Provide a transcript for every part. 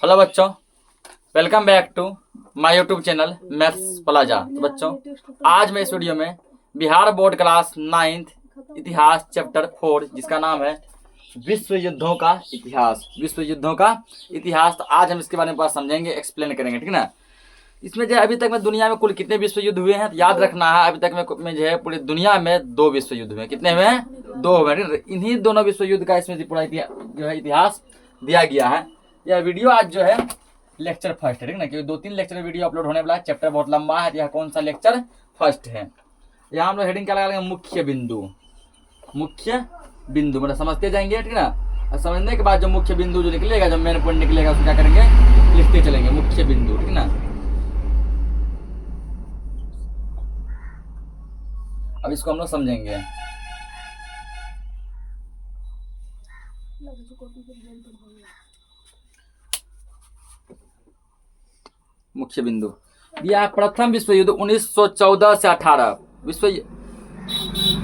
Hello बच्चों, welcome back to my YouTube channel maths plaza. तो बच्चों, आज मैं इस वीडियो में बिहार बोर्ड क्लास 9th इतिहास चैप्टर 4 जिसका नाम है विश्व युद्धों का इतिहास। विश्व युद्धों का इतिहास। तो आज हम इसके बारे में बात समझेंगे, एक्सप्लेन करेंगे, ठीक ना। इसमें जो है अभी तक में दुनिया में कुल कितने विश्व युद्ध हुए हैं तो याद रखना है। अभी तक में जो है पूरी दुनिया में 2 विश्व युद्ध हुए। कितने हुए हैं? 2 हुए। इन्हीं दोनों विश्व युद्ध का इसमें पूरा जो है इतिहास दिया गया है। यह वीडियो आज जो है लेक्चर फर्स्ट है, ठीक ना, क्योंकि 2-3 लेक्चर वीडियो अपलोड होने वाला है। चैप्टर बहुत लंबा है। यह कौन सा लेक्चर फर्स्ट है। यहाँ हम लोग हेडिंग क्या लगाएंगे? मुख्य बिंदु। मुख्य बिंदु मतलब समझते जाएंगे, ठीक ना। और समझने के बाद जो मुख्य बिंदु जो निकलेगा, जो मेन पॉइंट निकलेगा, उसको क्या करेंगे? लिखते चलेंगे, मुख्य बिंदु, ठीक ना। अब इसको हम लोग समझेंगे। मुख्य बिंदु दिया प्रथम विश्व युद्ध 1914 से 18।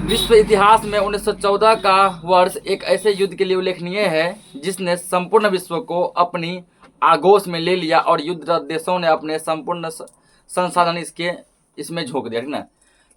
विश्व इतिहास में 1914 का वर्ष एक ऐसे युद्ध के लिए उल्लेखनीय है जिसने संपूर्ण विश्व को अपनी आगोश में ले लिया और युद्धरत देशों ने अपने संपूर्ण संसाधन इसमें झोंक दिया, ठीक ना।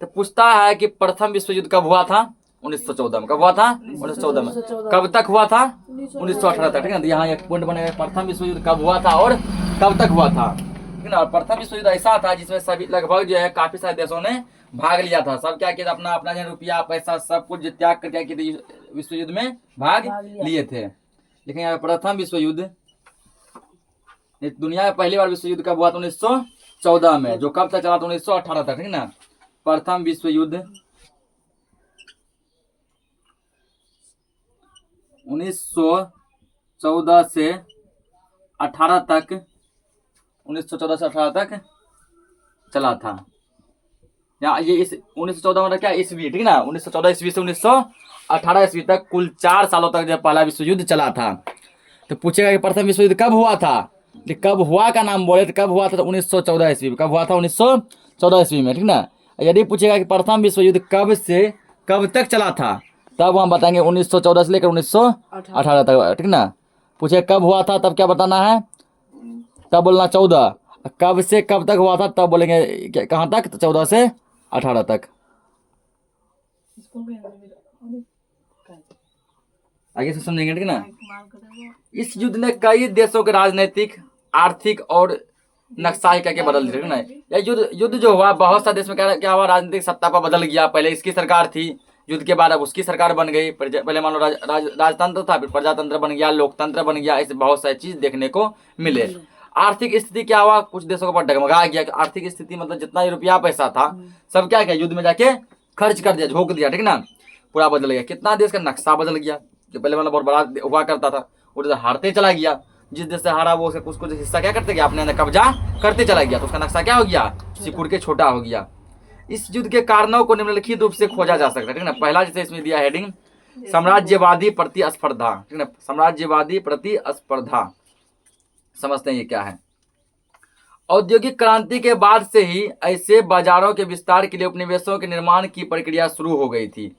तो पूछता है कि प्रथम विश्व युद्ध कब हुआ था? 1914 में। कब हुआ था? 1914 में। कब तक हुआ था? 1918 तक, ठीक ना। यहाँ एक पॉइंट बनेगा, प्रथम विश्व युद्ध कब हुआ था और कब तक हुआ था, ठीक ना। और प्रथम विश्व युद्ध ऐसा था जिसमें सभी लगभग जो है काफी सारे देशों ने भाग लिया था। सब क्या किया? अपना अपना जो रुपया पैसा सब कुछ त्याग कर क्या किए? विश्व युद्ध में भाग लिए थे। लेकिन यहाँ प्रथम विश्व युद्ध, दुनिया में पहली बार विश्व युद्ध कब हुआ था? 1914 में। जो कब तक चला था? 1918 तक, ठीक ना। प्रथम विश्व युद्ध 1914 से 18 तक, 1914 से 18 तक चला था। यहाँ ये इस 1914 मतलब क्या? ईस्वी, ठीक ना। 1914 ईस्वी से 1918 ईस्वी तक कुल 4 सालों तक जो पहला विश्व युद्ध चला था। तो पूछेगा कि प्रथम विश्व युद्ध कब हुआ था? कब हुआ का नाम बोले तो कब हुआ था? तो 1914 ईस्वी में। कब हुआ था? 1914 ईस्वी में, ठीक ना। यदि पूछेगा कि प्रथम विश्व युद्ध कब से कब तक चला था, तब हम बताएंगे 1914 से लेकर 1918 तक, ठीक ना। पूछे कब हुआ था, तब क्या बताना है? तब बोलना 14। कब से कब तक हुआ था, तब बोलेंगे कहाँ तक? तो 14 से 18 तक। आगे से समझेंगे, ठीक ना। इस युद्ध ने कई देशों के राजनीतिक, आर्थिक और नक्शा ही करके बदल दिया, ठीक ना। यह युद्ध जो हुआ, बहुत सारे देश में क्या हुआ? राजनीतिक सत्ता पर बदल गया। पहले इसकी सरकार थी, युद्ध के बाद अब उसकी सरकार बन गई। पहले मान लो राजतंत्र था, फिर प्रजातंत्र बन गया, लोकतंत्र बन गया। ऐसे बहुत सारी चीज देखने को मिले। आर्थिक स्थिति क्या हुआ? कुछ देशों के ऊपर डगमगा गया। आर्थिक स्थिति मतलब जितना ही रुपया पैसा था सब क्या किया? युद्ध में जाके खर्च कर दिया, झोंक दिया, ठीक ना। पूरा बदल गया। कितना देश का नक्शा बदल गया। जो पहले मतलब बहुत बड़ा हुआ करता था, वो तो हारते चला गया। जिस देश से हारा वो उसको हिस्सा क्या करते गया? अपने अंदर कब्जा करते चला गया। तो उसका नक्शा क्या हो गया? सिकुड़ के छोटा हो गया। इस युद्ध के कारणों को निम्नलिखित रूप से खोजा जा सकता है, ठीक ना। पहला जैसे इसमें दिया हेडिंग, साम्राज्यवादी प्रतिस्पर्धा, ठीक ना। साम्राज्यवादी प्रतिस्पर्धा समझते हैं ये क्या है। औद्योगिक क्रांति के बाद से ही ऐसे बाजारों के विस्तार के लिए उपनिवेशों के निर्माण की प्रक्रिया शुरू हो गई थी।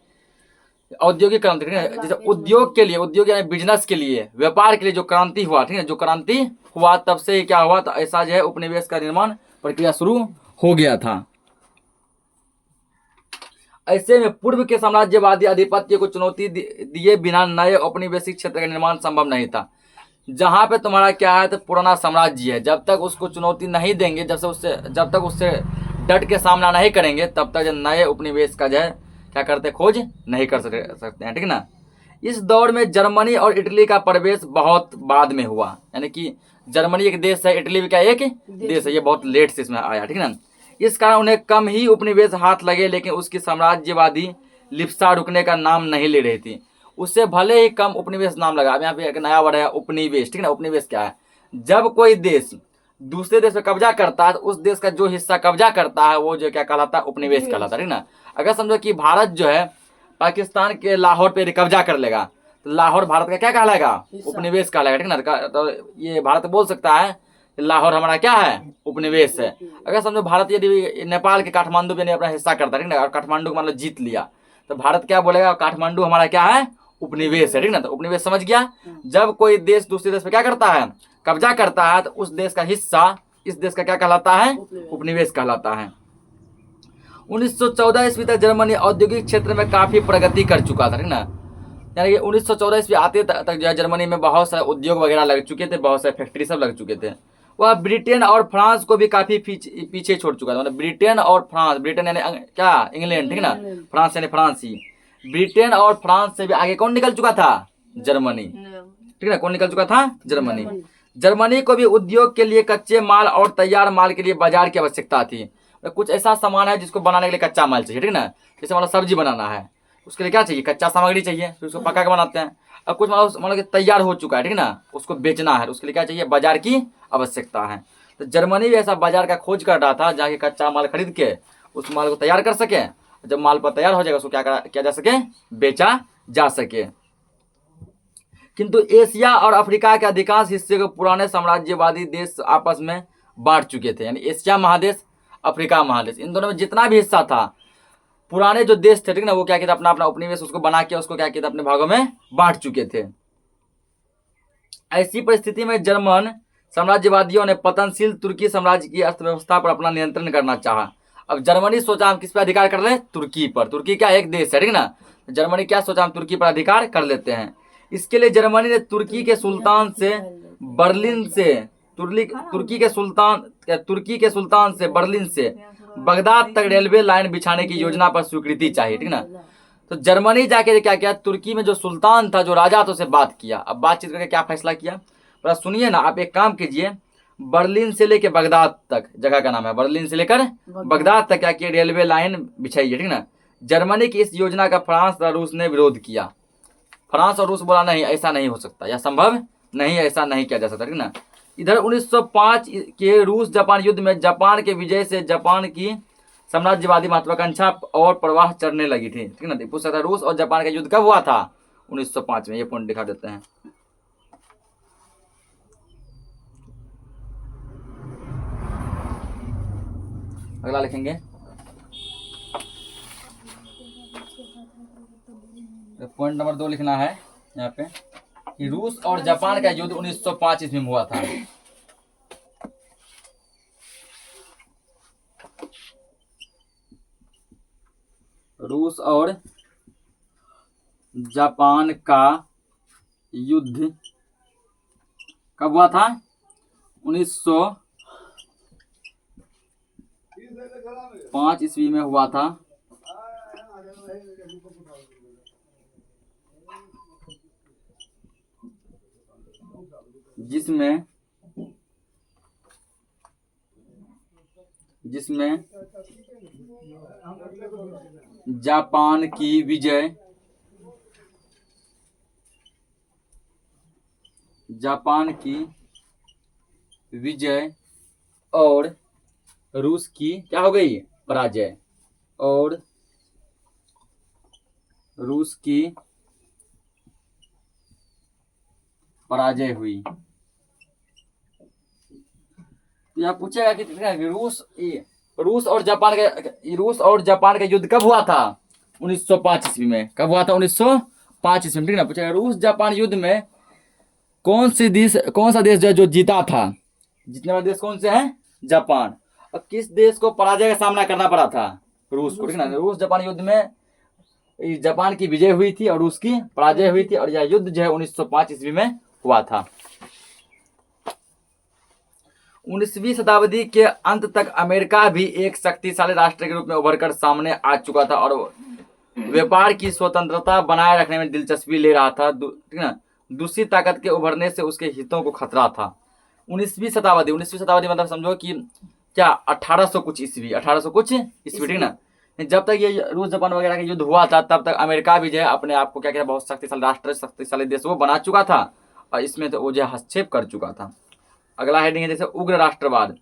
औद्योगिक क्रांति, ठीक है, जैसे उद्योग के लिए, उद्योग यानी बिजनेस के लिए, व्यापार के लिए जो क्रांति हुआ, ठीक है, जो क्रांति हुआ तब से ही क्या हुआ? तो ऐसा जो है उपनिवेश का निर्माण प्रक्रिया शुरू हो गया था। ऐसे में पूर्व के साम्राज्यवादी आधिपत्य को चुनौती दिए बिना नए औपनिवेशिक क्षेत्र का निर्माण संभव नहीं था। जहां पे तुम्हारा क्या है? तो पुराना साम्राज्य है, जब तक उसको चुनौती नहीं देंगे, जब तक उससे डट के सामना नहीं करेंगे, तब तक नए उपनिवेश का जो है क्या करते? खोज नहीं कर सकते हैं, ठीक ना। इस दौर में जर्मनी और इटली का प्रवेश बहुत बाद में हुआ। यानी कि जर्मनी एक देश है, इटली भी क्या एक देश है। ये बहुत लेट से इसमें आया, ठीक ना। इस कारण उन्हें कम ही उपनिवेश हाथ लगे, लेकिन उसकी साम्राज्यवादी लिप्सा रुकने का नाम नहीं ले रही थी। उससे भले ही कम उपनिवेश नाम लगा। अब यहाँ पे एक नया वर्ड है, उपनिवेश, ठीक ना। उपनिवेश क्या है? जब कोई देश दूसरे देश पे कब्जा करता है तो उस देश का जो हिस्सा कब्जा करता है वो जो क्या कहलाता है? उपनिवेश कहलाता है, ठीक ना। अगर समझो कि भारत जो है पाकिस्तान के लाहौर पे कब्जा कर लेगा तो लाहौर भारत का क्या कहलाएगा? उपनिवेश कहलाएगा, ठीक ना। तो ये भारत बोल सकता है लाहौर हमारा क्या है? उपनिवेश है। अगर समझो भारत यदि नेपाल के काठमांडू पे अपना हिस्सा करता है, ठीक ना, और काठमांडू को मान लो जीत लिया, तो भारत क्या बोलेगा? काठमांडू हमारा क्या है? उपनिवेश है, ठीक ना। तो उपनिवेश समझ गया। जब कोई देश दूसरे देश पे क्या करता है? कब्जा करता है तो उस देश का हिस्सा इस देश का क्या कहलाता है? उपनिवेश कहलाता है। 1914 ईस्वी तक जर्मनी औद्योगिक क्षेत्र में काफी प्रगति कर चुका था, ठीक ना। यानी कि 1914 ईस्वी आते तक जो है जर्मनी में बहुत सारे उद्योग वगैरह लग चुके थे, बहुत सारे फैक्ट्री सब लग चुके थे। वह ब्रिटेन और फ्रांस को भी काफी पीछे छोड़ चुका था। मतलब ब्रिटेन और फ्रांस, ब्रिटेन यानी क्या, इंग्लैंड, ठीक ना। फ्रांस यानी फ्रांस ही। ब्रिटेन और फ्रांस से भी आगे कौन निकल चुका था? जर्मनी, ठीक है। कौन निकल चुका था? जर्मनी। जर्मनी को भी उद्योग के लिए कच्चे माल और तैयार माल के लिए बाजार की आवश्यकता थी। कुछ ऐसा सामान है जिसको बनाने के लिए कच्चा माल चाहिए, ठीक ना। जैसे मतलब सब्जी बनाना है, उसके लिए क्या चाहिए? कच्चा सामग्री चाहिए, फिर उसको पका के बनाते हैं। अब कुछ मतलब कि तैयार हो चुका है, ठीक ना, उसको बेचना है, उसके लिए क्या चाहिए? बाजार की आवश्यकता है। तो जर्मनी भी ऐसा बाजार का खोज कर रहा था जहाँ कच्चा माल खरीद के उस माल को तैयार कर सके। जब माल पर तैयार हो जाएगा उसको क्या किया जा सके? बेचा जा सके। किंतु एशिया और अफ्रीका के अधिकांश हिस्से को पुराने साम्राज्यवादी देश आपस में बांट चुके थे। यानी एशिया महादेश, अफ्रीका महादेश, इन दोनों में जितना भी हिस्सा था, पुराने जो देश थे, ठीक ना, वो क्या किया? अपना अपना उपनिवेश उसको बना के उसको क्या किया? अपने भागों में बांट चुके थे। ऐसी परिस्थिति में जर्मन साम्राज्यवादियों ने पतनशील तुर्की साम्राज्य की अर्थव्यवस्था पर अपना नियंत्रण करना चाहा। अब जर्मनी सोचा हम किस पर अधिकार कर ले? तुर्की पर। तुर्की क्या एक देश है, ठीक ना। जर्मनी क्या सोचा? हम तुर्की पर अधिकार कर लेते हैं। इसके लिए जर्मनी ने तुर्की के सुल्तान से बर्लिन से तुर्की के सुल्तान से बर्लिन से बगदाद तक रेलवे लाइन बिछाने की योजना पर स्वीकृति चाहिए, ठीक ना। तो जर्मनी जाके क्या किया? तुर्की में जो सुल्तान था, जो राजा था, उसे बात किया। अब बातचीत करके क्या फैसला किया? बड़ा सुनिए ना, आप एक काम कीजिए, बर्लिन से लेकर बगदाद तक, जगह का नाम है, बर्लिन से लेकर बगदाद तक क्या किया? रेलवे लाइन बिछाइए, ठीक ना। जर्मनी की इस योजना का फ्रांस और रूस ने विरोध किया। फ्रांस और रूस बोला नहीं, ऐसा नहीं हो सकता, यह संभव नहीं, ऐसा नहीं किया जा सकता, ठीक ना। इधर 1905 के रूस जापान युद्ध में जापान के विजय से जापान की साम्राज्यवादी महत्वाकांक्षा और प्रवाह चढ़ने लगी थी, ठीक ना। पूछ सकता है रूस और जापान का युद्ध कब हुआ था? 1905 में। ये पॉइंट दिखा देते हैं। अगला लिखेंगे, पॉइंट नंबर 2 लिखना है यहाँ पे कि रूस और जापान का युद्ध 1905 ईस्वी में हुआ था। रूस और जापान का युद्ध कब हुआ था? 1905 ईस्वी में हुआ था। जिसमें जापान की विजय और रूस की क्या हो गई? पराजय। और रूस की पराजय हुई। तो यहाँ पूछेगा कि रूस और जापान का युद्ध कब हुआ था? 1905 ईस्वी में। कब हुआ था? 1905 ईस्वी में, ठीक ना। पूछेगा रूस जापान युद्ध में कौन सा देश जो जीता था? जीतने वाला देश कौन से है? जापान। और किस देश को पराजय का सामना करना पड़ा था? रूस को, ठीक ना। रूस जापान युद्ध में जापान की विजय हुई थी और रूस की पराजय हुई थी, और यह युद्ध जो है 1905 ईस्वी में हुआ था। 19वीं शताब्दी के अंत तक अमेरिका भी एक शक्तिशाली राष्ट्र के रूप में उभरकर सामने आ चुका था और व्यापार की स्वतंत्रता बनाए रखने में दिलचस्पी ले रहा था, ठीक ना। दूसरी ताकत के उभरने से उसके हितों को खतरा था। 19वीं शताब्दी मतलब समझो कि क्या 1800 कुछ ईस्वी, ठीक ना। जब तक ये रूस जापान वगैरह का युद्ध हुआ था तब तक अमेरिका भी जो है अपने आप को क्या कहते हैं बहुत शक्तिशाली राष्ट्र, शक्तिशाली देश वो बना चुका था और इसमें तो वो जो हस्तक्षेप कर चुका था। अगला हेडिंग है जैसे उग्र राष्ट्रवाद।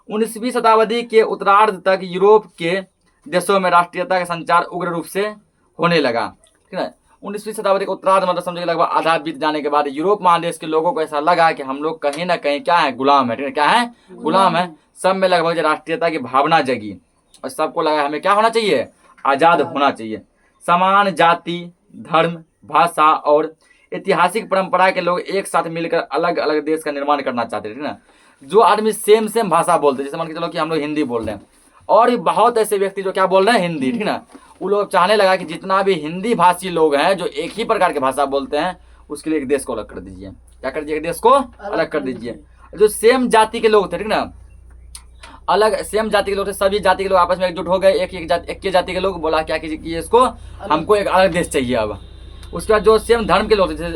19वीं शताब्दी के उत्तरार्ध तक यूरोप के देशों में राष्ट्रीयता का संचार उग्र रूप से होने लगा, ठीक है। 19वीं शताब्दी के उत्तरार्ध मतलब समझो लगभग आधा बीत जाने के बाद यूरोप महादेश के लोगों को ऐसा लगा कि हम लोग कहीं ना कहीं क्या है? गुलाम है, ठीक है। क्या है? गुलाम है। सब में लगभग राष्ट्रीयता की भावना जगी और सबको लगा हमें क्या होना चाहिए? आजाद होना चाहिए। समान जाति, धर्म, भाषा और ऐतिहासिक परंपरा के लोग एक साथ मिलकर अलग अलग देश का निर्माण करना चाहते थे, ठीक ना। जो आदमी सेम सेम भाषा बोलते, जैसे मान के चलो कि हम लोग हिंदी बोल रहे हैं और भी बहुत ऐसे व्यक्ति जो क्या बोल रहे हैं, हिंदी, ठीक ना। वो लोग चाहने लगा कि जितना भी हिंदी भाषी लोग हैं जो एक ही प्रकार की भाषा बोलते हैं, उसके लिए एक देश को अलग कर दीजिए। क्या कर दीजिए, एक देश को अलग कर दीजिए। जो सेम जाति के लोग थे, ठीक ना, अलग सेम जाति के लोग थे, सभी जाति के लोग आपस में एकजुट हो गए। एक ही जाति के लोग बोला क्या कि इसको हमको एक अलग देश चाहिए। अब उसके बाद जो सेम धर्म के लोग थे,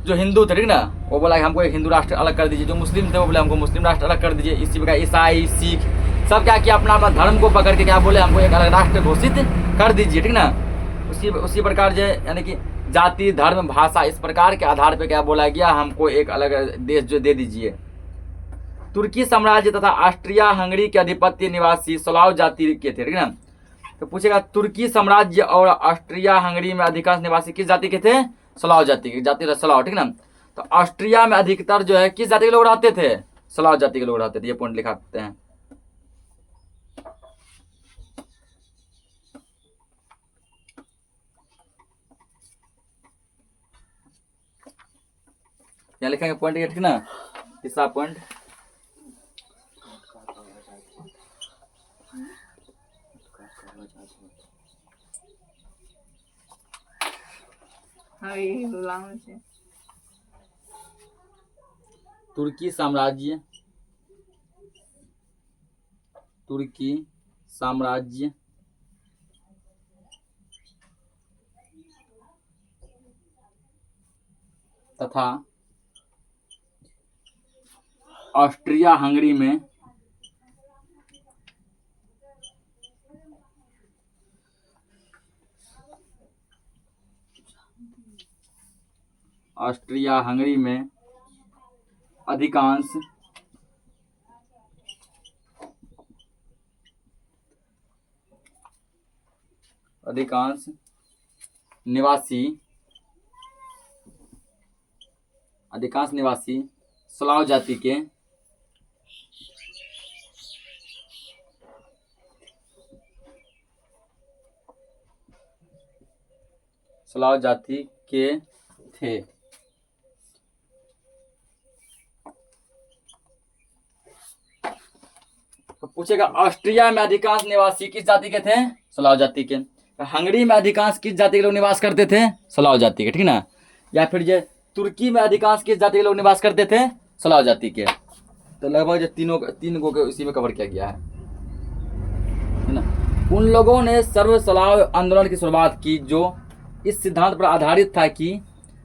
जो हिंदू थे, ठीक ना, वो बोला कि हमको एक हिंदू राष्ट्र अलग कर दीजिए। जो मुस्लिम थे वो बोले हमको मुस्लिम राष्ट्र अलग कर दीजिए। इसी प्रकार ईसाई, सिख सब क्या किया, अपना अपना धर्म को पकड़ के क्या बोले, हमको एक अलग राष्ट्र घोषित कर दीजिए, ठीक ना। उसी प्रकार जो यानी कि जाति, धर्म, भाषा इस प्रकार के आधार पर क्या बोला गया, हमको एक अलग देश जो दे दीजिए। तुर्की साम्राज्य तथा ऑस्ट्रिया हंगरी के अधिपत्य निवासी स्लाव जाति के थे, ठीक ना। तो पूछेगा तुर्की साम्राज्य और ऑस्ट्रिया हंगरी में अधिकांश निवासी किस जाति के थे, स्लाव जाति के, जाति स्लाव, ठीक ना। तो ऑस्ट्रिया में अधिकतर जो है किस जाति के लोग रहते थे, स्लाव जाति के लोग रहते थे। ये पॉइंट लिखाते हैं। यहाँ लिखेंगे पॉइंट, ठीक ना, तीसरा पॉइंट। तुर्की साम्राज्य तथा ऑस्ट्रिया हंगरी में अधिकांश निवासी स्लाव जाति के थे। तो पूछेगा ऑस्ट्रिया में अधिकांश निवासी किस जाति के थे, स्लाव जाति के। हंगरी में अधिकांश किस जाति के लोग निवास करते थे, स्लाव जाति के, ठीक ना। या फिर जो तुर्की में अधिकांश किस जाति के लोग निवास करते थे, स्लाव जाति के। तो लगभग जो तीन को इसी में कवर किया गया है ना। उन लोगों ने सर्व स्लाव आंदोलन की शुरुआत की जो इस सिद्धांत पर आधारित था कि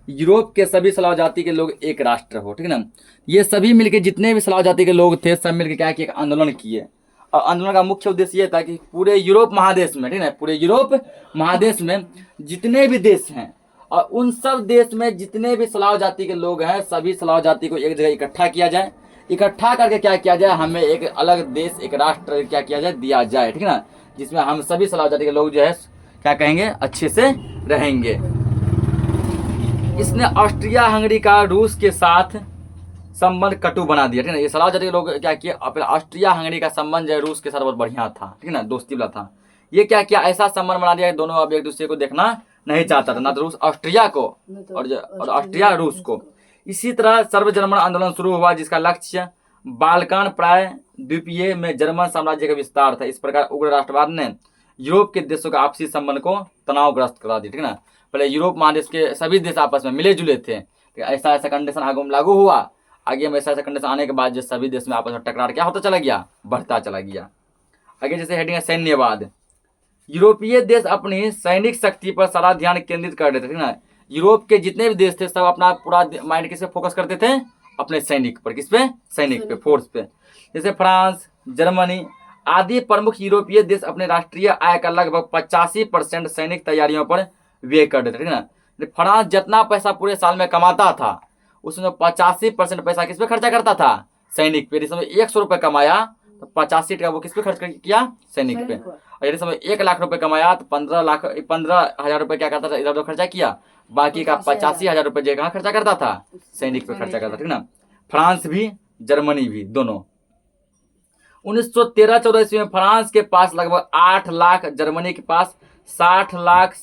यूरोप के सभी स्लाव जाति के लोग एक राष्ट्र हो, ठीक ना। ये सभी मिलके जितने भी स्लाव जाति के लोग थे सब मिलके क्या किए, एक आंदोलन किए। और आंदोलन का मुख्य उद्देश्य ये था कि पूरे यूरोप महादेश में, ठीक ना, पूरे यूरोप महादेश में जितने भी देश हैं और उन सब देश में जितने भी स्लाव जाति के लोग हैं, सभी स्लाव जाति को एक जगह इकट्ठा किया जाए। इकट्ठा करके क्या किया जाए, हमें एक अलग देश, एक राष्ट्र क्या किया जाए, दिया जाए, ठीक ना, जिसमें हम सभी स्लाव जाति के लोग जो है क्या कहेंगे, अच्छे से रहेंगे। इसने ऑस्ट्रिया हंगरी का रूस के साथ संबंध कटु बना दिया, ठीक ना। ये स्लाव जाति के लोग क्या किए, अपने ऑस्ट्रिया हंगरी का संबंध जो है रूस के साथ बहुत बढ़िया था, ठीक ना, दोस्ती वाला था। ये क्या किया, ऐसा संबंध बना दिया कि दोनों अब एक दूसरे को देखना नहीं चाहता था, ना तो रूस ऑस्ट्रिया को और ऑस्ट्रिया रूस को। इसी तरह सर्व जर्मन आंदोलन शुरू हुआ जिसका लक्ष्य बाल्कान प्राय द्वीपीय में जर्मन साम्राज्य का विस्तार था। इस प्रकार उग्र राष्ट्रवाद ने यूरोप के देशों के आपसी संबंध को तनावग्रस्त करा दिया, ठीक ना। पहले यूरोप महादेश के सभी देश आपस में मिले जुले थे, ऐसा ऐसा कंडीशन आगे में लागू हुआ। आगे में ऐसा ऐसा कंडीशन आने के बाद जो सभी देश में आपस में टकरार क्या होता चला गया, बढ़ता चला गया। आगे जैसे हेडिंग है सैन्यवाद। यूरोपीय देश अपनी सैनिक शक्ति पर सारा ध्यान केंद्रित कर रहे थे, ठीक ना। यूरोप के जितने भी देश थे सब अपना पूरा माइंड किस पे फोकस करते थे, अपने सैनिक पर। किस पे, सैनिक पे, फोर्स पे। जैसे फ्रांस, जर्मनी आदि प्रमुख यूरोपीय देश अपने राष्ट्रीय आय का लगभग 85% सैनिक तैयारियों पर व्यय कर देते, ठीक ना। फ्रांस जितना पैसा पूरे साल में कमाता था उसमें 85% पैसा किस पे खर्चा करता था, सैनिक पे। इसमें 100 रुपये कमाया तो 85 वो किस पे खर्च किया, सैनिक पे। और यदि समय 1 लाख रुपए कमाया तो 15,000 रुपए क्या करता था, इधर उधर खर्चा किया। बाकी का 85,000 रुपए जो कहाँ खर्चा करता था, सैनिक पे खर्चा करता, ठीक ना। फ्रांस भी दरमनी भी दोनों। 1913-14 ईस्वी में फ्रांस के पास लगभग 8 लाख, जर्मनी के पास 7 लाख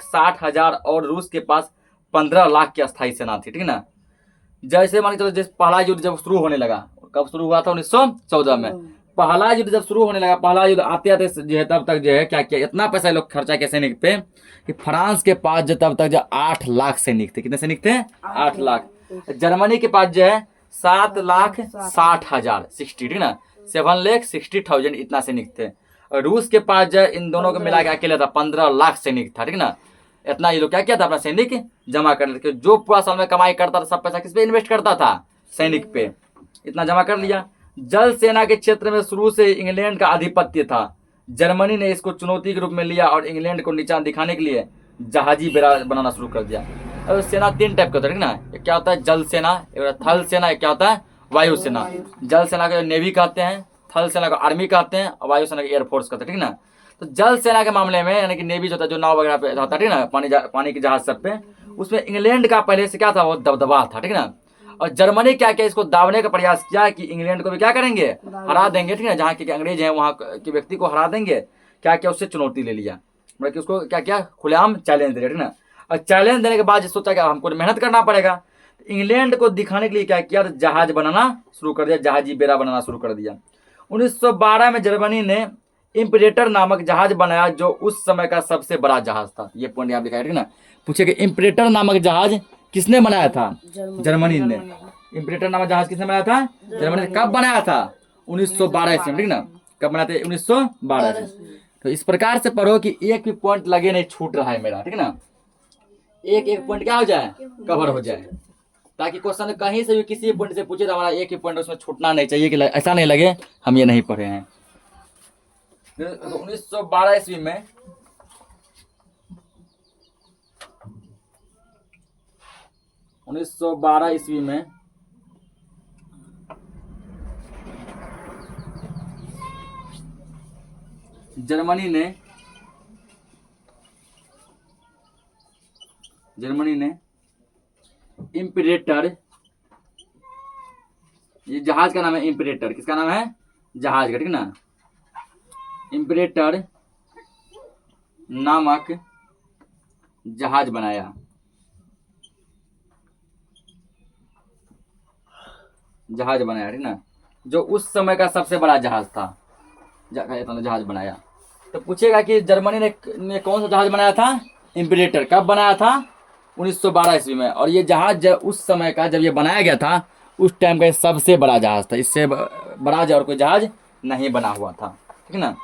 60,000 और रूस के पास 15 लाख की अस्थायी सेना थी, ठीक है ना। जैसे मान के चलो जैसे पहला युद्ध जब शुरू होने लगा, कब शुरू हुआ था 1914 में। पहला युद्ध जब शुरू होने लगा, पहला युद्ध आते आते जो है तब तक जो है क्या किया, इतना पैसा लोग खर्चा किया सैनिक पे कि फ्रांस के पास जो तब तक जो 8 लाख सैनिक थे। कितने सैनिक थे? 8 लाख। जर्मनी के पास जो है 7,60,000 60, ठीक ना, 7,60,000 इतना सैनिक थे। और रूस के पास जो है इन दोनों को मिला के अकेले था 15 लाख सैनिक था, ठीक ना। इतना ये लोग क्या किया था, अपना सैनिक जमा करने के, जो पूरा साल में कमाई करता था सब पैसा किस पे इन्वेस्ट करता था? सैनिक पे। इतना जमा कर लिया। जल सेना के क्षेत्र में शुरू से इंग्लैंड का आधिपत्य था। जर्मनी ने इसको चुनौती के रूप में लिया और इंग्लैंड को नीचा दिखाने के लिए जहाजी बेड़ा बनाना शुरू कर दिया। अब सेना 3 टाइप का होता है, ठीक ना। एक क्या होता है? जल सेना, एक थल सेना, एक क्या होता है? वायु सेना। जल सेना को नेवी कहते हैं, थल सेना को आर्मी कहते हैं, और वायु सेना को एयरफोर्स कहते हैं, ठीक ना। तो जल सेना के मामले में यानी कि नेवी जो होता है, जो नाव वगैरह पे रहता है, ठीक ना, पानी के जहाज सब पे, उसमें इंग्लैंड का पहले से क्या था, वो दबदबा था, ठीक ना। और जर्मनी क्या किया, इसको दावने का प्रयास किया कि इंग्लैंड को भी क्या करेंगे, हरा देंगे, ठीक है। जहाँ के अंग्रेज हैं वहाँ के व्यक्ति को हरा देंगे। क्या किया, उससे चुनौती ले लिया, मतलब कि उसको क्या किया, खुलेआम चैलेंज दिया, ठीक ना। और चैलेंज देने के बाद सोचा कि हमको मेहनत करना पड़ेगा। इंग्लैंड को दिखाने के लिए क्या किया, तो जहाज बनाना शुरू कर दिया, जहाजी बेड़ा बनाना शुरू कर दिया। 1912 में जर्मनी ने इम्परेटर नामक जहाज बनाया, जो उस समय का सबसे बड़ा जहाज था। ये पॉइंट यहाँ लिखा है, ठीक ना। पूछे कि इम्परेटर नामक जहाज किसने बनाया था? जर्मनी ने। इम्परेटर नामक जहाज किसने बनाया था? जर्मनी ने। कब बनाया था? 1912 ईस्वी में, ठीक ना। कब बनाया था? 1912 ईस्वी। तो इस प्रकार से पढ़ो कि एक भी पॉइंट लगे नहीं, छूट रहा है मेरा, ठीक ना। एक एक पॉइंट क्या हो जाए, कवर हो जाए, ताकि क्वेश्चन कहीं से भी किसी पॉइंट से पूछे तो हमारा एक ही पॉइंट उसमें छूटना नहीं चाहिए, कि ऐसा नहीं लगे हम ये नहीं पढ़े हैं। 1912 ईस्वी में जर्मनी ने इम्परेटर, ये जहाज का नाम है इम्परेटर। किसका नाम है? जहाज का, ठीक ना। इम्परेटर नामक जहाज बनाया। ठीक ना, जो उस समय का सबसे बड़ा जहाज था। जहाज बनाया। तो पूछेगा कि जर्मनी ने कौन सा जहाज बनाया था? इम्परेटर। कब बनाया था? 1912 ईस्वी में। और ये जहाज उस समय का, जब ये बनाया गया था, उस टाइम का सबसे बड़ा जहाज था। इससे बड़ा और कोई जहाज नहीं बना हुआ था, ठीक ना।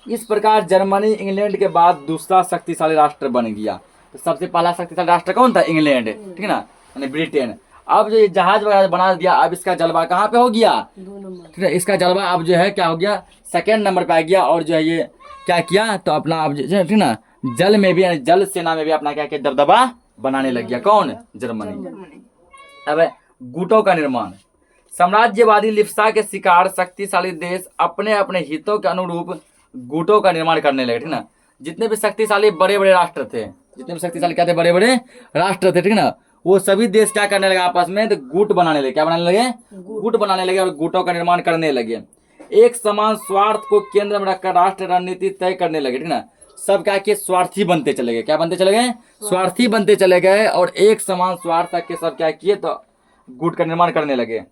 इस प्रकार जर्मनी इंग्लैंड के बाद दूसरा शक्तिशाली राष्ट्र बन गया। तो सबसे पहला शक्तिशाली राष्ट्र कौन था? इंग्लैंड, ठीक ना, यानी ब्रिटेन। अब जो ये जहाज वगैरह बना दिया, अब इसका जलवा कहाँ पे हो गया? ठीक है, इसका जलवा अब जो है क्या हो गया, 2nd नंबर पे आ गया। और जो है ये क्या किया, तो अपना अब ठीक ना, जल में भी, जल सेना में भी अपना क्या किया, दबदबा बनाने लग गया। कौन? जर्मनी। अब गुटों का निर्माण। साम्राज्यवादी लिप्सा के शिकार शक्तिशाली देश अपने अपने हितों के अनुरूप गुटों का निर्माण करने लगे, ठीक ना। जितने भी शक्तिशाली बड़े बड़े राष्ट्र थे, जितने भी शक्तिशाली क्या थे, बड़े बड़े राष्ट्र थे, ठीक ना, वो सभी देश क्या करने लगे, आपस में तो गुट बनाने लगे। क्या बनाने लगे? गुट बनाने लगे और गुटों का निर्माण करने लगे। एक समान स्वार्थ को केंद्र में रखकर राष्ट्र रणनीति तय करने लगे, ठीक ना। सब क्या किए, स्वार्थी बनते चले गए। क्या बनते चले गए? स्वार्थी बनते चले गए। और एक समान स्वार्थ तक के सब क्या किए, तो गुट का निर्माण करने लगे।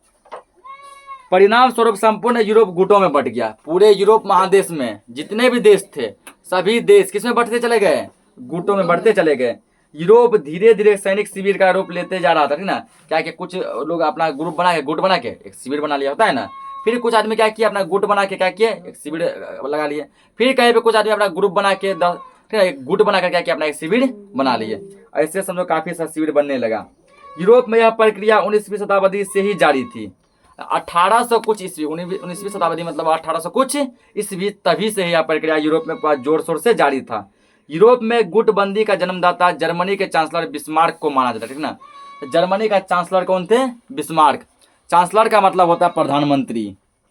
परिणाम स्वरूप संपूर्ण यूरोप गुटों में बट गया। पूरे यूरोप महादेश में जितने भी देश थे, सभी देश किसमें बढ़ते चले गए? गुटों में बढ़ते चले गए। यूरोप धीरे धीरे सैनिक शिविर का रूप लेते जा रहा था, ठीक ना। क्या कि कुछ लोग अपना ग्रुप बना के, गुट बना के एक शिविर बना लिया होता है ना। फिर कुछ आदमी क्या किया, अपना गुट बना के क्या किए, एक शिविर लगा लिए। फिर कहीं पे कुछ आदमी अपना ग्रुप बना के ठीक है, एक गुट बना कर क्या किया, अपना एक शिविर बना लिए। ऐसे समझो काफी सा शिविर बनने लगा। यूरोप में यह प्रक्रिया 19वीं शताब्दी से ही जारी थी। 1800 कुछ ईस्वी, 19वीं शताब्दी मतलब 1800 कुछ ईस्वी, तभी से यह प्रक्रिया यूरोप में जोर शोर से जारी था। यूरोप में गुटबंदी का जन्मदाता जर्मनी के चांसलर बिस्मार्क को माना जाता है, ठीक ना। जर्मनी का चांसलर कौन थे? बिस्मार्क। चांसलर का मतलब होता है प्रधानमंत्री।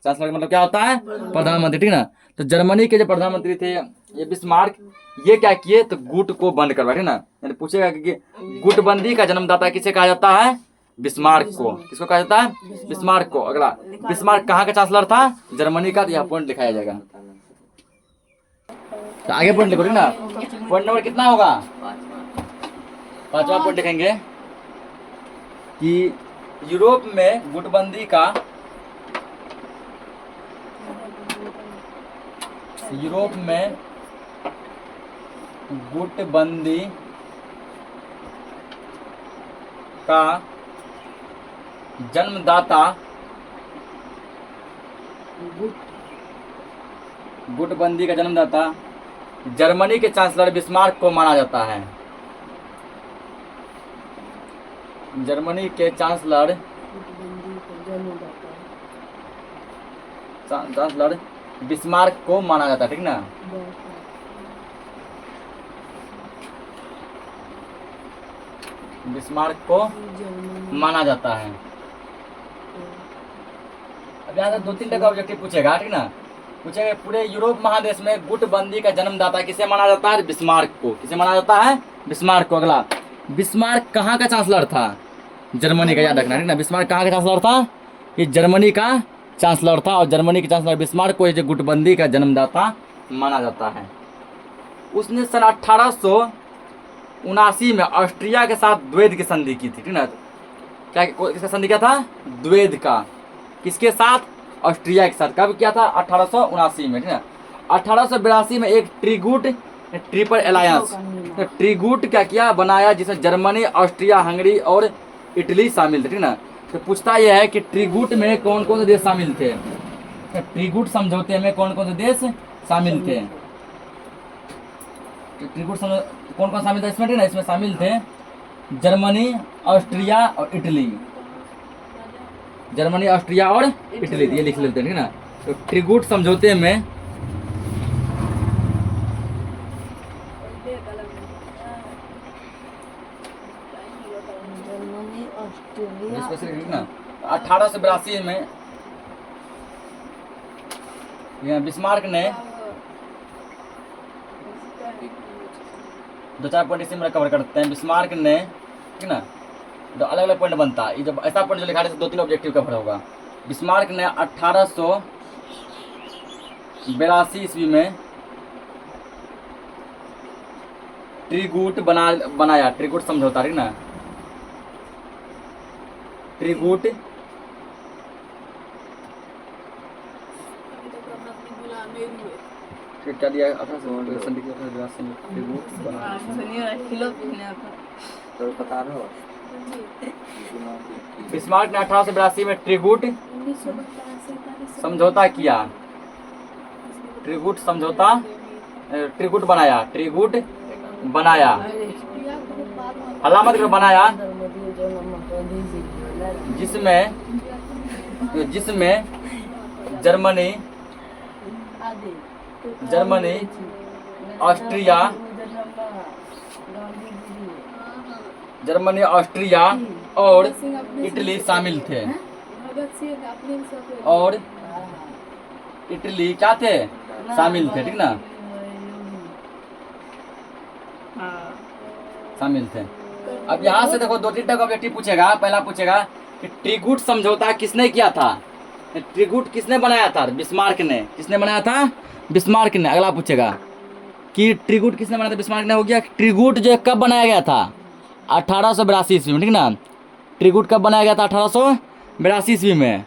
चांसलर का मतलब क्या होता है? प्रधानमंत्री, ठीक ना। तो जर्मनी के जो प्रधानमंत्री थे ये बिस्मार्क, ये क्या किए, तो गुट को बंद करवाए, ठीक ना। यानी पूछेगा कि गुटबंदी का जन्मदाता किसे कहा जाता है? बिस्मार्क को। किसको कहा जाता है? बिस्मार्क को। अगला, बिस्मार्क कहाँ का चांसलर था? जर्मनी का। तो यह पॉइंट दिखाया जाएगा। तो आगे पॉइंट लिखो, ठीक ना। पॉइंट नंबर कितना होगा? पांचवा पॉइंट देखेंगे कि यूरोप में गुटबंदी का जन्मदाता गुटबंदी का जन्मदाता जर्मनी के चांसलर बिस्मार्क को माना जाता है। जर्मनी के चांसलर बिस्मार्क को माना जाता है, ठीक ना। बिस्मार्क को माना जाता है। अब यहाँ से 2-3 का ऑब्जेक्टिव पूछेगा, ठीक ना। पूछेगा पूरे यूरोप महादेश में गुटबंदी का जन्मदाता किसे माना जाता है? बिस्मार्क को। किसे माना जाता है? बिस्मार्क को। अगला, बिस्मार्क कहाँ का चांसलर था? जर्मनी का, याद रखना, ठीक ना। बिस्मार्क कहाँ का चांसलर था? ये जर्मनी का चांसलर था और जर्मनी के चांसलर बिस्मार्क को जो गुटबंदी का जन्मदाता माना जाता है। उसने सन 1879 में ऑस्ट्रिया के साथ द्वैध की संधि की थी, ठीक ना। क्या किसका संधि किया था? द्वैध का। किसके साथ? ऑस्ट्रिया के साथ। कब किया था? 1879 में, ठीक ना। 1882 में एक ट्रिपल अलायंस, ट्रीगूट क्या किया? बनाया, जिसमें जर्मनी, ऑस्ट्रिया, हंगरी और इटली शामिल थे, ठीक ना। तो पूछता यह है कि ट्रीगूट में कौन कौन से देश शामिल थे? ट्रीगूट समझौते में कौन कौन से देश शामिल थे? ट्रीगूट कौन कौन शामिल था इसमें, ठीक ना। इसमें शामिल थे जर्मनी, ऑस्ट्रिया और इटली। जर्मनी, ऑस्ट्रिया और इटली, ये लिख लेते हैं, ठीक ना। तो ट्रीगूट समझौते में ना 1882 में बिस्मार्क ने 2-4 पॉइंट इसी में कवर करते हैं। बिस्मार्क ने, ठीक ना, तो अलग अलग पॉइंट बनता है। ये जब ऐसा पॉइंट जो लिखा है 2-3 ऑब्जेक्टिव कवर होगा। बिस्मार्क ने 1882 ईस्वी में ट्रीगूट बनाया। ट्रीगूट समझौता, ठीक ना। ट्रीगूट क्या दिया? बिस्मार्क ने 1882 में ट्रीगूट समझौता किया। ट्रीगूट समझौता, ट्रीगूट बनाया, अलामत बनाया, जिसमें जर्मनी, ऑस्ट्रिया और इटली शामिल थे। और इटली क्या थे? शामिल थे, ठीक ना। शामिल थे। अब यहाँ से देखो 2-3 का ऑब्जेक्टिव पूछेगा। पहला पूछेगा कि ट्रीगूट समझौता किसने किया था? ट्रीगूट किसने बनाया था? बिस्मार्क ने। किसने बनाया था? बिस्मार्क ने। अगला पूछेगा कि ट्रीगूट किसने बनाया था? बिस्मार्क ने। हो गया। ट्रीगूट जो कब बनाया गया था? 1882 ईस्वी में, ठीक ना। ट्रीगूट कब बनाया गया था? 1882 ईस्वी में।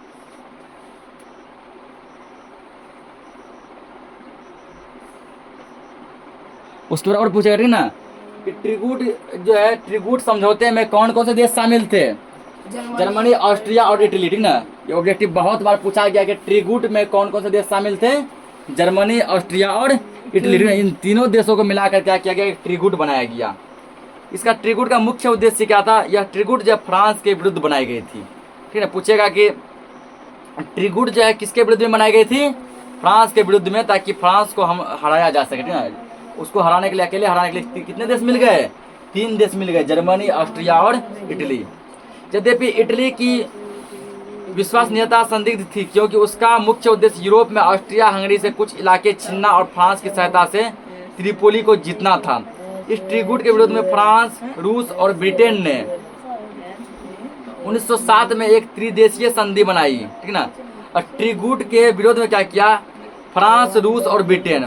उसके बाद और पूछेगा, ठीक ना, कि ट्रीगूट जो है, ट्रीगूट समझौते में कौन कौन से देश शामिल थे? जर्मनी, ऑस्ट्रिया और इटली, ठीक ना। ये ऑब्जेक्टिव बहुत बार पूछा गया कि ट्रीगूट में कौन कौन से देश शामिल थे? जर्मनी, ऑस्ट्रिया और इटली। इन तीनों देशों को मिलाकर क्या किया गया? ट्रीगूट बनाया गया। इसका ट्रीगूट का मुख्य उद्देश्य क्या था? यह ट्रीगूट जो फ्रांस के विरुद्ध बनाई गई थी, ठीक है। पूछेगा कि ट्रीगूट जो है किसके विरुद्ध में बनाई गई थी? फ्रांस के विरुद्ध में, ताकि फ्रांस को हम हराया जा सके, ठीक है। उसको हराने के लिए, अकेले हराने के लिए कितने देश मिल गए? 3 देश मिल गए, जर्मनी, ऑस्ट्रिया और इटली। यद्यपि इटली की विश्वसनीयता संदिग्ध थी, क्योंकि उसका मुख्य उद्देश्य यूरोप में ऑस्ट्रिया हंगरी से कुछ इलाके छीनना और फ्रांस की सहायता से त्रिपोली को जीतना था। इस ट्रीगूट के विरोध में फ्रांस, रूस और ब्रिटेन ने 1907 में एक त्रिदेशीय संधि बनाई, ठीक ना। और ट्रीगूट के विरोध में क्या किया? फ्रांस, रूस और ब्रिटेन,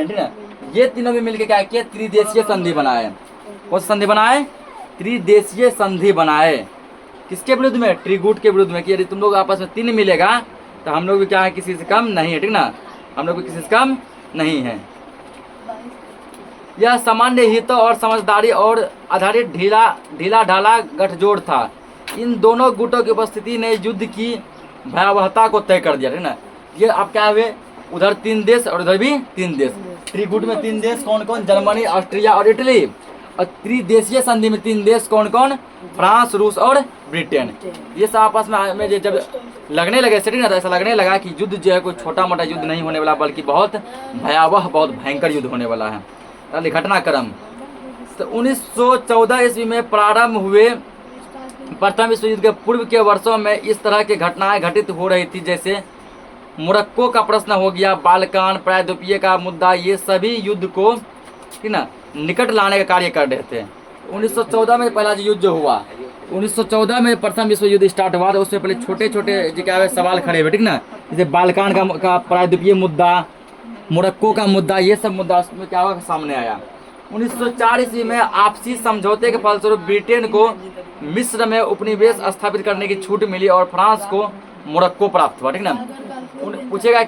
ठीक ना, ये तीनों भी मिलकर क्या किया? त्रिदेशीय संधि बनाए। कौन सा संधि बनाए? त्रिदेशीय संधि बनाए। किसके विरुद्ध में? त्रिगुट के विरुद्ध में, कि यदि तुम लोग आपस में 3 मिलेगा तो हम लोग भी क्या है, किसी से कम नहीं है, ठीक ना, हम लोग भी किसी से कम नहीं है। यह सामान्य हितों और समझदारी और आधारित ढीला ढाला गठजोड़ था। इन दोनों गुटों की उपस्थिति ने युद्ध की भयावहता को तय कर दिया, ठीक ना। ये अब क्या हुए, उधर 3 देश और उधर भी 3 देश। त्रिगुट में 3 देश कौन कौन? जर्मनी, ऑस्ट्रिया और इटली। और त्रिदेशीय संधि में 3 देश कौन कौन? फ्रांस, रूस और ब्रिटेन। ये सब आपस में जब लगने लगे सेटिंग ना, तो ऐसा लगने लगा कि युद्ध जो है कोई छोटा मोटा युद्ध नहीं होने वाला, बल्कि बहुत भयावह, बहुत भयंकर युद्ध होने वाला है। घटनाक्रम तो 1914 ईस्वी में प्रारंभ हुए प्रथम विश्व युद्ध के पूर्व के वर्षों में इस तरह की घटनाएं घटित हो रही थी, जैसे मोरक्को का प्रश्न हो गया, बाल्कान, प्रायद्वीपीय का मुद्दा, ये सभी युद्ध को, ठीक ना, निकट लाने का कार्य कर रहे थे। 1914 में पहला युद्ध जो हुआ, 1914 में प्रथम विश्व युद्ध स्टार्ट हुआ, तो उसमें पहले छोटे छोटे जो क्या है सवाल खड़े हुए, ठीक ना, जैसे बाल्कान का प्रायद्वीपीय मुद्दा, मोरक्को का मुद्दा, ये सब मुद्दा उसमें क्या हुआ सामने आया। 1904 ईस्वी में आपसी समझौते के फलस्वरूप ब्रिटेन को मिस्र में उपनिवेश स्थापित करने की छूट मिली और फ्रांस को मोरक्को प्राप्त हुआ, ठीक ना। पूछेगा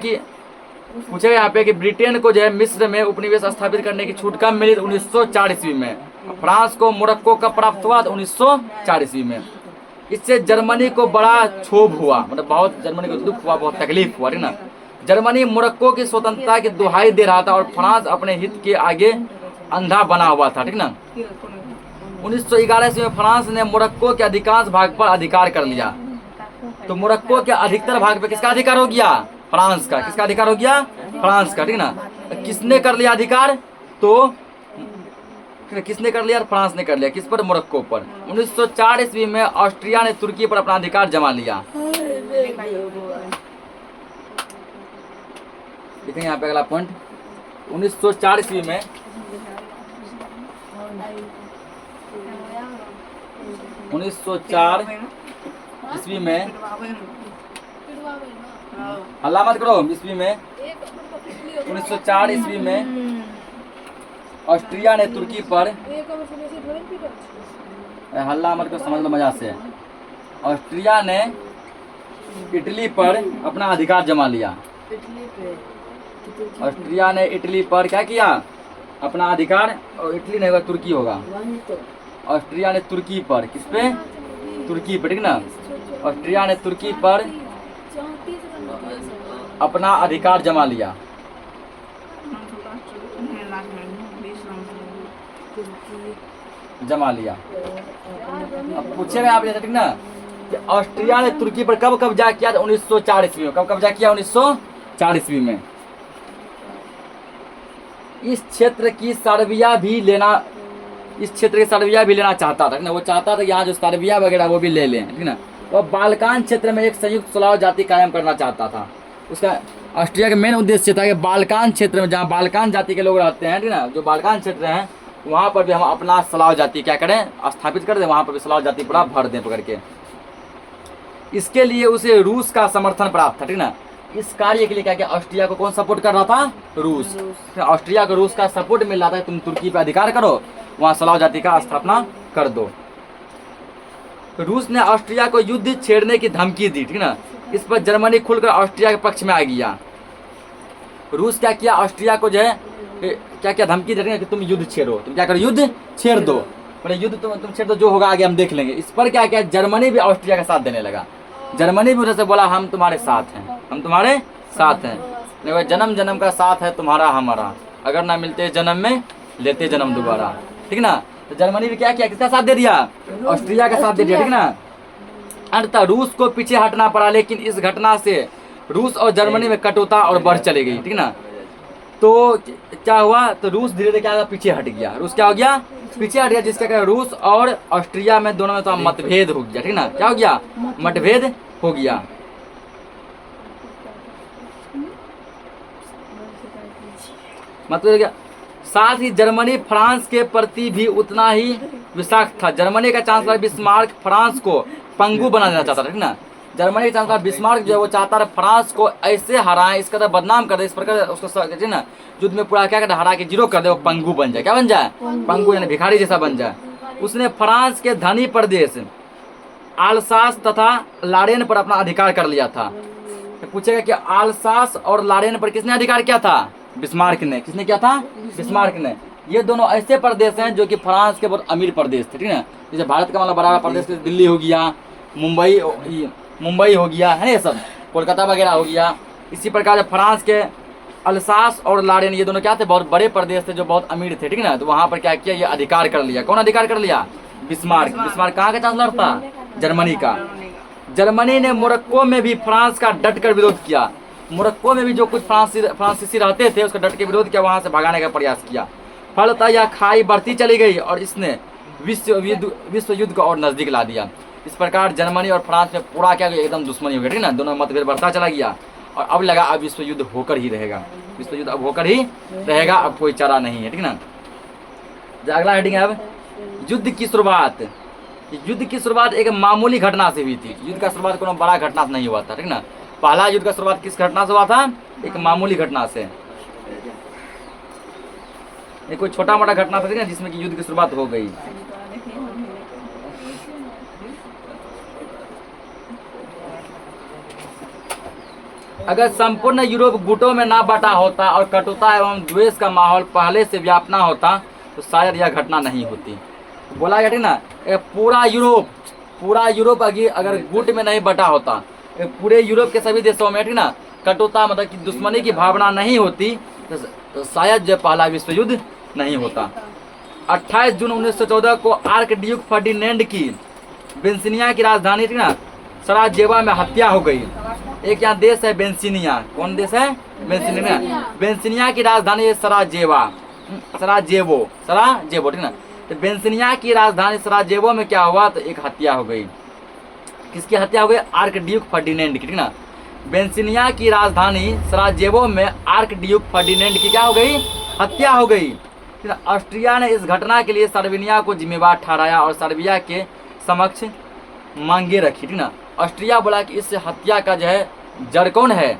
यहाँ पे कि ब्रिटेन को जो है मिस्र में उपनिवेश स्थापित करने की छूट कब मिली? 1904 ईस्वी में। फ्रांस को मोरक्को कब प्राप्त हुआ? 1904 ईस्वी में। इससे जर्मनी को बड़ा क्षोभ हुआ, मतलब बहुत जर्मनी को दुख हुआ, बहुत तकलीफ हुआ, ठीक ना। जर्मनी मोरक्को की स्वतंत्रता की दुहाई दे रहा था और फ्रांस अपने हित के आगे अंधा बना हुआ था, ठीक ना। 1911 ईस्वी में फ्रांस ने मोरक्को के अधिकांश भाग पर अधिकार कर लिया। तो मोरक्को के अधिकतर भाग पे किसका अधिकार हो गया? फ्रांस का। किसका अधिकार हो गया? फ्रांस का, ठीक ना। किसने कर लिया अधिकार? तो किसने कर लिया? फ्रांस ने कर लिया। किस पर? मोरक्को पर। 1904 ईस्वी में ऑस्ट्रिया ने तुर्की पर अपना अधिकार जमा लिया। देखेंगे यहाँ पे अगला पॉइंट। 1904 ईस्वी में हल्ला मत करो। ईस्वी में 1904 ईस्वी में ऑस्ट्रिया ने तुर्की पर, हल्ला मत करो, समझ लो मजा से, ऑस्ट्रिया ने इटली पर अपना अधिकार जमा लिया। ऑस्ट्रिया ने इटली पर क्या किया? अपना अधिकार, और इटली नहीं होगा तुर्की होगा। ऑस्ट्रिया ने तुर्की पर, किस पे? तुर्की पर, ठीक ना। ऑस्ट्रिया ने तुर्की पर अपना अधिकार जमा लिया। अब पूछेगा आप ठीक ना, कि ऑस्ट्रिया ने तुर्की पर कब कब्जा किया? 1904 ईस्वी में। कब कब्जा किया? 1904 ईस्वी में। इस क्षेत्र की सर्बिया भी लेना चाहता था ना, वो चाहता था यहाँ जो सर्बिया वगैरह वो भी ले लें, ठीक ना। और बाल्कान क्षेत्र में एक संयुक्त स्लाव जाति कायम करना चाहता था। उसका ऑस्ट्रिया का मेन उद्देश्य था कि बाल्कान क्षेत्र में, जहाँ बाल्कान जाति के लोग रहते हैं, ठीक ना, जो बाल्कान क्षेत्र हैं, वहाँ पर भी हम अपना स्लाव जाति क्या करें? स्थापित कर दें, वहाँ पर भी स्लाव जाति पूरा भर दें पकड़ के। इसके लिए उसे रूस का समर्थन प्राप्त था, ठीक ना। इस कार्य के लिए क्या क्या ऑस्ट्रिया को कौन सपोर्ट कर रहा था? रूस। ऑस्ट्रिया को रूस का सपोर्ट मिल रहा था, तुम तुर्की पे अधिकार करो, वहाँ स्लाव जाति का स्थापना कर दो। रूस ने ऑस्ट्रिया को युद्ध छेड़ने की धमकी दी, ठीक ना। इस पर जर्मनी खुलकर ऑस्ट्रिया के पक्ष में आ गया। रूस क्या किया? ऑस्ट्रिया को जो है क्या क्या धमकी दे रहे हैं कि तुम युद्ध छेड़ो, तुम क्या करो? युद्ध छेड़ दो, मतलब युद्ध तुम छेड़ दो, जो होगा आगे हम देख लेंगे। इस पर क्या किया? जर्मनी भी ऑस्ट्रिया का साथ देने लगा। जर्मनी भी उधर से बोला हम तुम्हारे साथ हैं, हम तुम्हारे साथ हैं, लेकिन जन्म जन्म का साथ है तुम्हारा हमारा, अगर ना मिलते जन्म में लेते जन्म दोबारा, ठीक ना। तो जर्मनी भी क्या किया? किसका साथ दे दिया? ऑस्ट्रिया का साथ दे दिया, ठीक ना। अंततः रूस को पीछे हटना पड़ा, लेकिन इस घटना से रूस और जर्मनी में कटुता और बढ़ चली गई, ठीक ना। तो क्या हुआ? तो रूस धीरे धीरे क्या पीछे हट गया। रूस क्या हो गया? पीछे हट गया, जिसका क्या रूस और ऑस्ट्रिया में दोनों में तो मतभेद हो गया, ठीक ना। क्या हो गया? मतभेद हो गया। मतलब साथ ही जर्मनी फ्रांस के प्रति भी उतना ही विषाक्त था। जर्मनी का चांसलर बिस्मार्क फ्रांस को पंगु बना देना चाहता था, ठीक ना। जर्मनी के चांसलर बिस्मार्क जो है वो चाहता है फ्रांस को ऐसे हराए, इस कदर बदनाम कर दे, इस प्रकार उसको ना युद्ध में पूरा क्या कर हरा के जीरो कर दे, वो पंगु बन जाए। क्या बन जाए? पंगु, यानी भिखारी जैसा बन जाए। उसने फ्रांस के धनी प्रदेश आल्सास तथा लारेन पर अपना अधिकार कर लिया था। तो पूछेगा कि आल्सास और लारेन पर किसने अधिकार किया था? बिस्मार्क ने। किसने किया था? बिस्मार्क ने। ये दोनों ऐसे प्रदेश हैं जो कि फ्रांस के बहुत अमीर प्रदेश थे, ठीक है। जैसे भारत का मतलब बड़ा प्रदेश दिल्ली हो गया, मुंबई हो गया है, ये सब कोलकाता वगैरह हो गया। इसी प्रकार फ्रांस के अल्सास और लारेन ये दोनों क्या थे? बहुत बड़े प्रदेश थे जो बहुत अमीर थे, ठीक है ना। तो वहां पर क्या किया? ये अधिकार कर लिया। कौन अधिकार कर लिया? बिस्मार्क। बिस्मार्क कहाँ का चांसलर था? जर्मनी का। जर्मनी ने मोरक्को में भी फ्रांस का डट कर विरोध किया। मोरक्को में भी जो कुछ फ्रांसीसी रहते थे उसका डट के विरोध किया, वहां से भगाने का प्रयास किया। फलतः यह खाई बढ़ती चली गई और इसने विश्व युद्ध को और नजदीक ला दिया। इस प्रकार जर्मनी और फ्रांस में पूरा क्या एकदम दुश्मनी हो गई, ठीक ना। दोनों मतभेद बढ़ता चला गया और अब लगा अब विश्व युद्ध होकर ही रहेगा। विश्व युद्ध अब होकर ही रहेगा, अब कोई चारा नहीं है, ठीक ना। अगला हेडिंग है अब युद्ध की शुरुआत। युद्ध की शुरुआत एक मामूली घटना से हुई थी। युद्ध का शुरुआत कोनो बड़ा घटना से नहीं हुआ था, ठीक ना। पहला युद्ध का शुरुआत किस घटना से हुआ था? एक मामूली घटना से। एक कोई छोटा मोटा घटना था, ठीक है, जिसमें कि युद्ध की शुरुआत हो गई। अगर संपूर्ण यूरोप गुटों में ना बटा होता और कटुता एवं द्वेष का माहौल पहले से व्यापना होता तो शायद यह घटना नहीं होती। बोला गया, ठीक ना। पूरा यूरोप अगर गुट में नहीं बटा होता, पूरे यूरोप के सभी देशों में, ठीक ना, कटुता मतलब कि दुश्मनी की भावना नहीं होती तो शायद जो पहला विश्व युद्ध नहीं होता। 28 जून 1914 को आर्क ड्यूक फर्डिनेंड की बेंसिनिया की राजधानी, ठीक ना, सराजेवो में हत्या हो गई। एक यहाँ देश है बेंसिनिया। कौन देश है? बेंसिनिया। बेंसिनिया की राजधानी है सराजेवो, ठीक ना। तो बेंसिनिया की राजधानी सराजेवो में क्या हुआ? तो एक हत्या हो गई। किसकी हत्या हो गई? आर्क ड्यूक फर्डिनेंड की, ठीक ना। बेंसिनिया की राजधानी सराजेवो में आर्क ड्यूक फर्डिनेंड की क्या हो गई? हत्या हो गई। ऑस्ट्रिया ने इस घटना के लिए सर्बिया को जिम्मेवार ठहराया और सर्बिया के समक्ष मांगे रखी, ठीक ना। ऑस्ट्रिया बोला कि इस हत्या का जो है जड़ कौन है?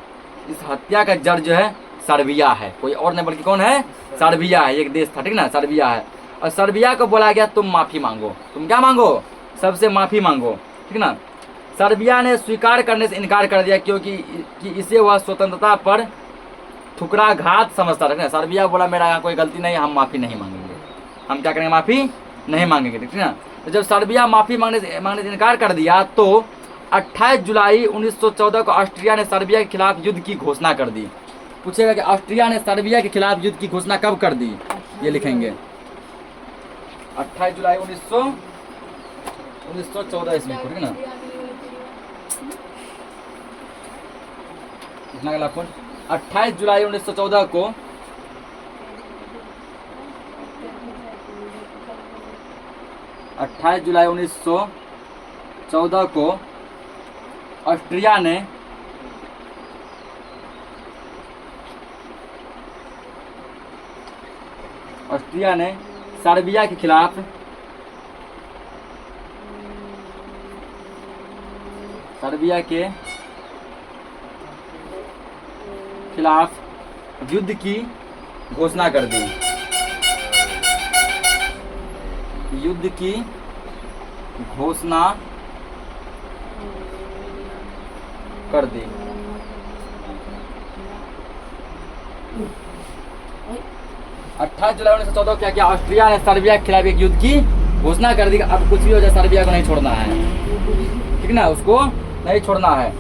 इस हत्या का जड़ जो है सर्बिया है, कोई और नहीं बल्कि कौन है? सर्बिया है। एक देश था, ठीक ना, सर्बिया है। और सर्बिया को बोला गया तुम माफी मांगो। तुम क्या मांगो? सबसे माफी मांगो, ठीक ना। सर्बिया ने स्वीकार करने से इनकार कर दिया क्योंकि इसे वह स्वतंत्रता पर ठुकराघात समझता था। सर्बिया बोला मेरा यहाँ कोई गलती नहीं, हम माफी नहीं मांगेंगे। हम क्या करेंगे? माफी नहीं मांगेंगे, ठीक ना। तो जब सर्बिया माफी मांगने से इनकार कर दिया तो 28 जुलाई 1914 को ऑस्ट्रिया ने सर्बिया के खिलाफ युद्ध की घोषणा कर दी। पूछेगा कि ऑस्ट्रिया ने सर्बिया के खिलाफ युद्ध की घोषणा कब कर दी? ये लिखेंगे 28 जुलाई 1914 ईस्वी को, ठीक ना। कितना गला फोन? 28 जुलाई 1914 को ऑस्ट्रिया ने सर्बिया के खिलाफ युद्ध की घोषणा कर दी। युद्ध की घोषणा कर दी। 28 जुलाई 1914 क्या किया? ऑस्ट्रिया ने सर्बिया के खिलाफ एक युद्ध की घोषणा कर दी। अब कुछ भी हो जाए सर्बिया को नहीं छोड़ना है, ठीक ना, उसको नहीं छोड़ना है।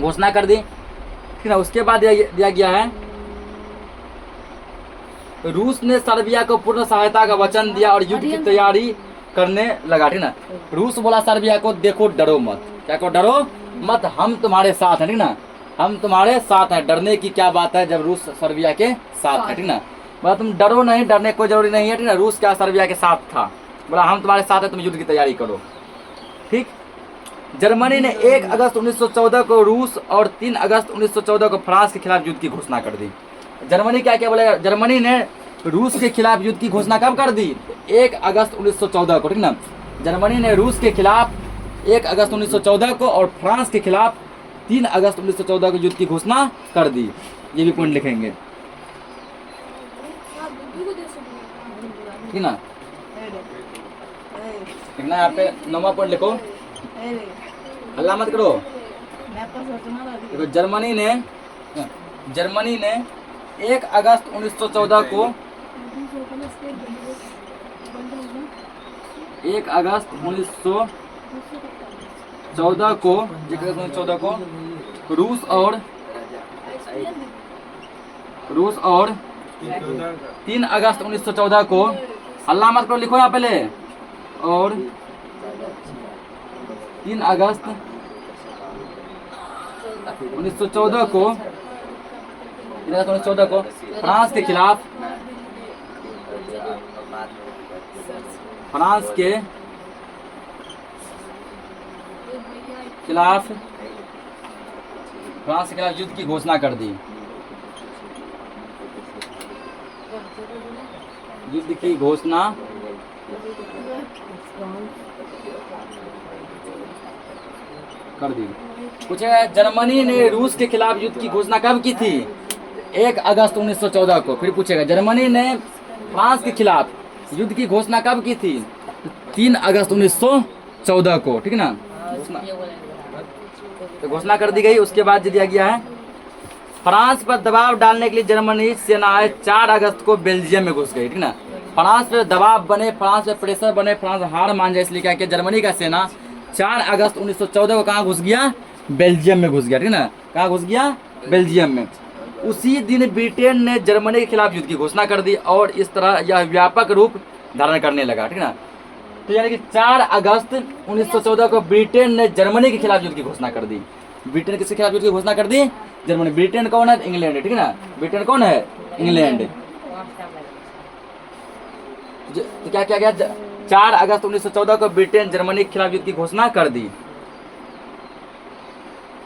घोषणा कर दी, ठीक ना। उसके बाद दिया गया है रूस ने सर्बिया को पूर्ण सहायता का वचन दिया और युद्ध की तैयारी करने लगा, ठीक ना। रूस बोला सर्बिया को देखो डरो मत। क्या को? डरो मत, हम तुम्हारे साथ हैं, ठीक ना। हम तुम्हारे साथ हैं। डरने की क्या बात है जब रूस सर्बिया के साथ है, ठीक ना। बोला तुम डरो नहीं, डरने कोई जरूरी नहीं है, ठीक ना। रूस क्या सर्बिया के साथ था। बोला हम तुम्हारे साथ हैं, तुम युद्ध की तैयारी करो, ठीक। जर्मनी ने 1 अगस्त 1914 को रूस और 3 अगस्त 1914 को फ्रांस के खिलाफ युद्ध की घोषणा कर दी। जर्मनी क्या बोलेगा? जर्मनी ने रूस के खिलाफ युद्ध की घोषणा कब कर दी? 1 अगस्त 1914 को, ठीक ना। जर्मनी ने रूस के खिलाफ 1 अगस्त 1914 को और फ्रांस के खिलाफ 3 अगस्त 1914 को युद्ध की घोषणा कर दी। ये भी पॉइंट लिखेंगे, ठीक ना। लिखना है यहाँ पे 9वां पॉइंट लिखो, हल्ला मत करो। देखो जर्मनी ने 1 अगस्त 1914 को 1 अगस्त 1914 को रूस और 3 अगस्त 1914 को, हल्ला मत करो, लिखो यहाँ पहले, और 3 अगस्त 1914 को फ्रांस के खिलाफ युद्ध की घोषणा कर दी। युद्ध की घोषणा कर दी। कुछ जर्मनी ने रूस के खिलाफ युद्ध की घोषणा कब की थी? 1 अगस्त 1914 को। फिर पूछेगा जर्मनी ने फ्रांस के खिलाफ युद्ध की घोषणा कब की थी? 3 अगस्त 1914 को, ठीक ना। तो घोषणा कर दी गई। उसके बाद दिया गया है फ्रांस पर दबाव डालने के लिए जर्मनी सेनाएं 4 अगस्त को बेल्जियम में घुस गई, ठीक ना। फ्रांस पे दबाव बने, फ्रांस पे प्रेशर बने, फ्रांस हार मान जाए, इसलिए क्या किया जर्मनी का सेना 4 अगस्त 1914 को कहाँ घुस गया? बेल्जियम में घुस गया, ठीक ना। कहाँ घुस गया? बेल्जियम में। उसी दिन ब्रिटेन ने जर्मनी के खिलाफ युद्ध की घोषणा कर दी और इस तरह यह व्यापक रूप धारण करने लगा, ठीक ना। तो यानी कि 4 अगस्त 1914 को ब्रिटेन ने जर्मनी के खिलाफ युद्ध की घोषणा कर दी। ब्रिटेन किसके खिलाफ युद्ध की घोषणा कर दी? जर्मनी। ब्रिटेन कौन है? इंग्लैंड है, ठीक ना। ब्रिटेन कौन है? इंग्लैंड। तो क्या किया गया? 4 अगस्त 1914 को ब्रिटेन जर्मनी के खिलाफ युद्ध की घोषणा कर दी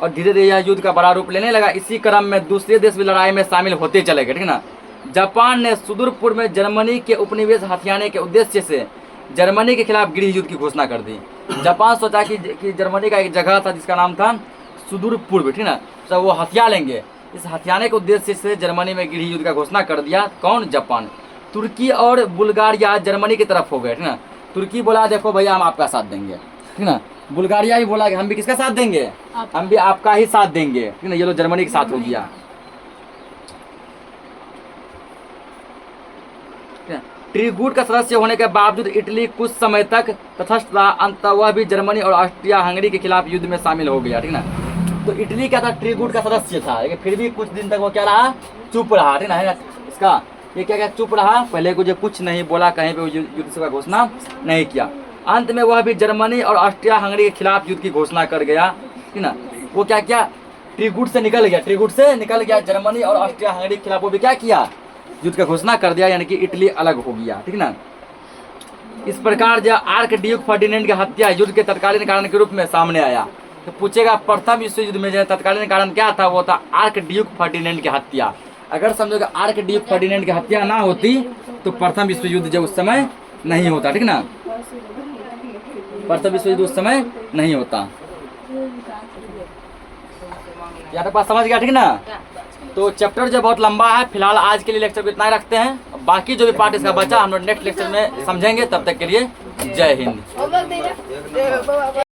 और धीरे धीरे यह युद्ध का बड़ा रूप लेने लगा। इसी क्रम में दूसरे देश भी लड़ाई में शामिल होते चले गए, ठीक ना। जापान ने सुदूर पूर्व में जर्मनी के उपनिवेश हथियाने के उद्देश्य से जर्मनी के खिलाफ गृह युद्ध की घोषणा कर दी। जापान सोचा कि जर्मनी का एक जगह था जिसका नाम था सुदूर पूर्व, ठीक ना, तो वो हथिया लेंगे। इस हथियाने के उद्देश्य से जर्मनी में गृह युद्ध का घोषणा कर दिया। कौन? जापान। तुर्की और बुल्गारिया जर्मनी की तरफ हो गए, ठीक ना। तुर्की बोला देखो भैया हम आपका साथ देंगे, ठीक ना। बुल्गारिया भी बोला कि हम भी किसका साथ देंगे? हम भी आपका ही साथ देंगे, ठीक ना। ये लोग जर्मनी के साथ हो गया। ट्रीगुट का सदस्य होने के बावजूद इटली कुछ समय तक तटस्थ रहा। अंततः वह भी जर्मनी और ऑस्ट्रिया हंगरी के खिलाफ युद्ध में शामिल हो गया, ठीक ना। तो इटली क्या था? ट्रीगुट का सदस्य था, लेकिन फिर भी कुछ दिन तक वो क्या रहा? चुप रहा, ठीक ना। इसका ये क्या चुप रहा? पहले को जो कुछ नहीं बोला, कहीं पे युद्ध का घोषणा नहीं किया। अंत में वह भी जर्मनी और ऑस्ट्रिया हंगरी के खिलाफ युद्ध की घोषणा कर गया, ठीक ना। वो क्या किया? ट्रीगुट से निकल गया, जर्मनी और ऑस्ट्रिया हंगरी के खिलाफ वो भी क्या किया? युद्ध का घोषणा कर दिया, यानी कि इटली अलग हो गया, ठीक ना। इस प्रकार जब आर्क ड्यूक फर्डिनेंड की हत्या युद्ध के तत्कालीन कारण के रूप में सामने आया। तो पूछेगा प्रथम विश्व युद्ध में जो तत्कालीन कारण क्या था? वो था आर्क ड्यूक फर्डिनेंड की हत्या। अगर समझो कि आर्क ड्यूक फर्डिनेंड की हत्या ना होती तो प्रथम विश्व युद्ध जो उस समय नहीं होता, ठीक ना। प्रथम विश्व युद्ध उस समय नहीं होता। यहाँ तक बात समझ गया, ठीक ना। तो चैप्टर जो बहुत लंबा है, फिलहाल आज के लिए लेक्चर को इतना ही रखते हैं। बाकी जो भी पार्ट इसका बचा हम लोग नेक्स्ट लेक्चर में समझेंगे। तब तक के लिए जय हिंद।